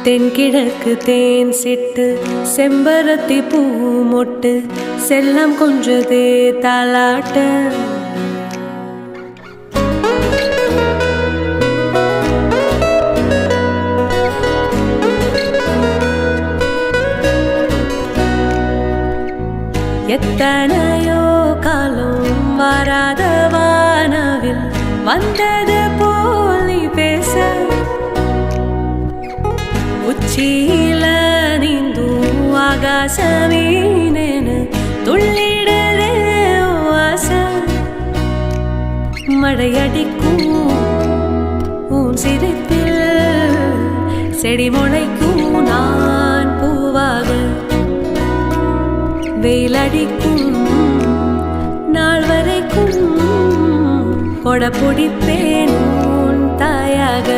தென்கிழக்கு தேன் சிட்டு செம்பருத்தி பூ மொட்டு செல்லம் கொஞ்சதே தாலாட்ட எத்தனையோ காலம் வராத வானவில் வந்தது போலி பேச உச்சியில நீந்தும் ஆகாசமீனேன்னு துள்ளிடுதே ஆசை மழையடிக்கும் உன் சிரிப்பில் செடி முளைக்கும் நான் பூவாக வெயிலடிக்கும் நாள் வரைக்கும் கொடை பிடிப்பேன் உன் தாயாக